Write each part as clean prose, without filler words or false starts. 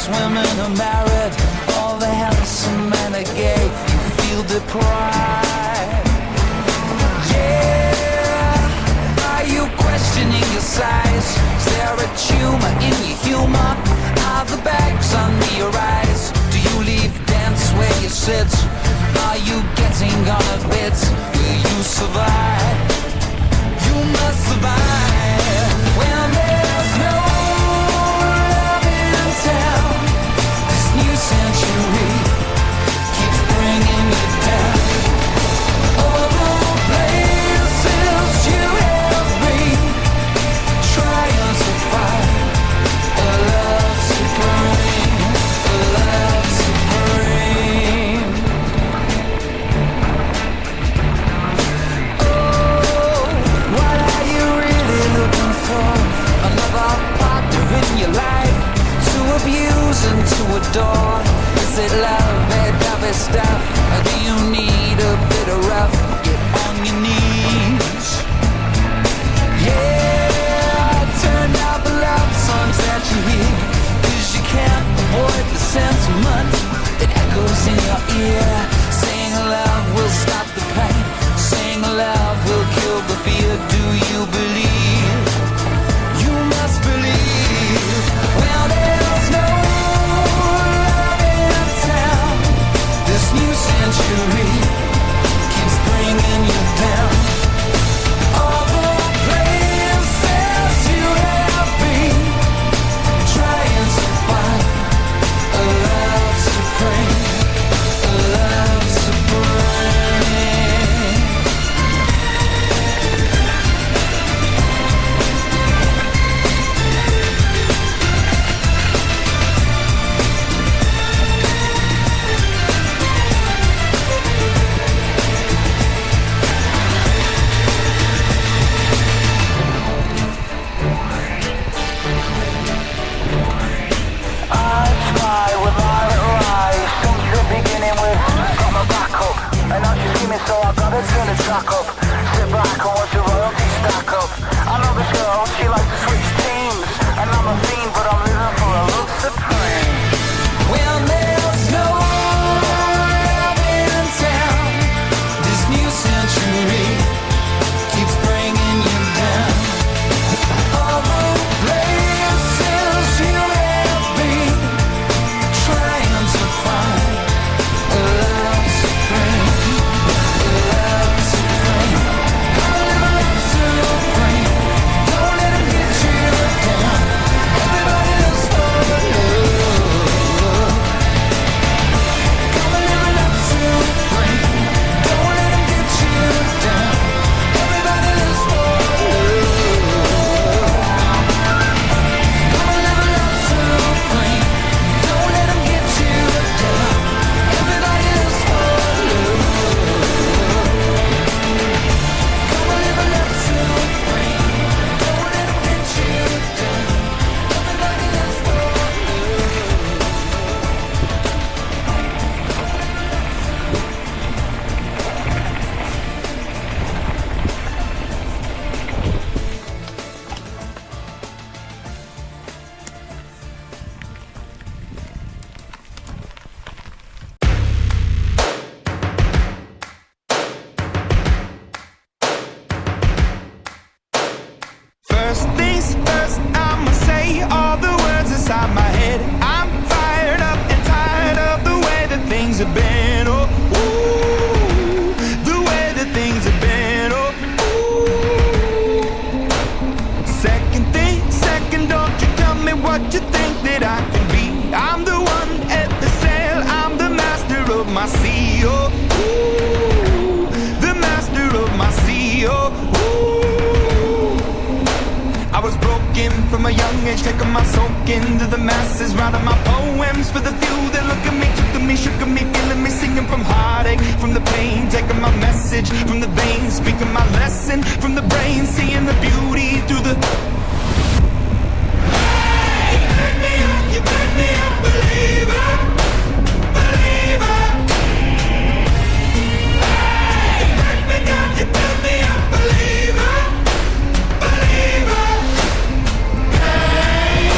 Women are married, all the handsome men are gay. You feel deprived. Yeah, are you questioning your size? Is there a tumor in your humor? Are the bags under your eyes? Do you leave dance where you sit? Are you getting on a bit? Will you survive? You must survive when there's no love in town. Century keeps bringing you down. All the places you have been, trying to find a love supreme, a love supreme. Oh, what are you really looking for? Another partner in your life to abuse and to adore? Is it love, that stuff? Or do you need a bit of rough? Get on your knees. Yeah, turn out the love songs that you hear, 'cause you can't avoid the sentiment that echoes in your ear. Saying love will stop the pain, saying love will kill the fear. Do you believe? You must believe. Well, there's no new century keeps bringing you down. All the places you have been, trying to find a love supreme, a love supreme. So I gotta turn the track up, sit back and watch the royalty stack up. I know this girl, she likes to switch teams, and I'm a fiend, but I'm living for a love supreme. Well, there's no love in town. This new century keeps bringing you down. All the places you have been, trying to find a love supreme. from a young age, taking my soak into the masses, writing my poems for the few that look at me, took to me, shook at me, feeling me, singing from heartache, from the pain, taking my message from the veins, speaking my lesson from the brain, seeing the beauty through the... Hey, you back me up, believer, believer. Hey, you back me down, you build me up, believer, believer. Hey,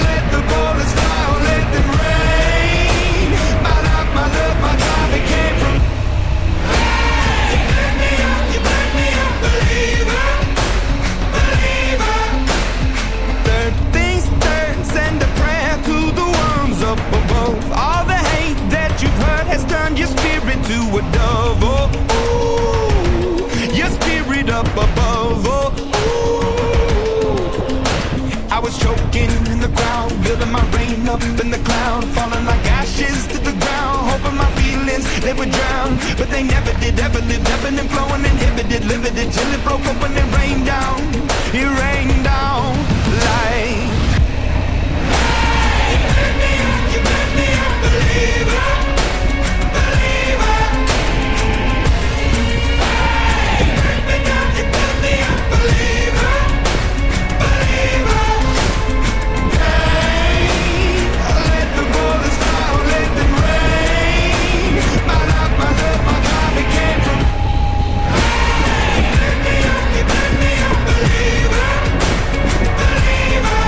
let the bullets fly, or let them rain. My life, my love, my drive, it came from... Hey, you back me up, believer, believer. Third things third, send a prayer to the ones up above. All the hate that you've heard has turned your spirit to a dove. Oh, ooh, your spirit up above. Oh, ooh. I was choking in the crowd, building my rain up in the cloud, falling like ashes to the ground, hoping my feelings they would drown, but they never did. Ever lived, ebbing and flowing, inhibited, limited, till it broke open and rained down. It rained down like... You back me up, believer, believer. Hey, you back me down, you build me up, believer, believer. Hey, let the bullets fly, let them rain. My life, my love, my drive, it came from... Hey, you back me up, believer, believer.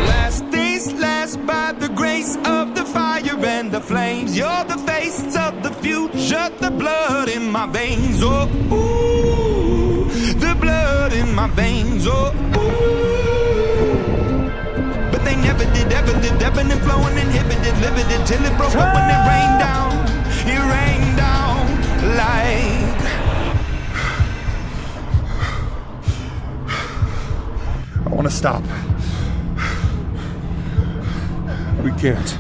Last days last by the grace of the fire and the flames. You're the face of the future, the blood in my veins. Oh, ooh, the blood in my veins. Oh, ooh. But they never did, ever lived, ebbing and flowing, inhibited, limited, till it broke up when it rained down. It rained down like... I want to stop. We can't.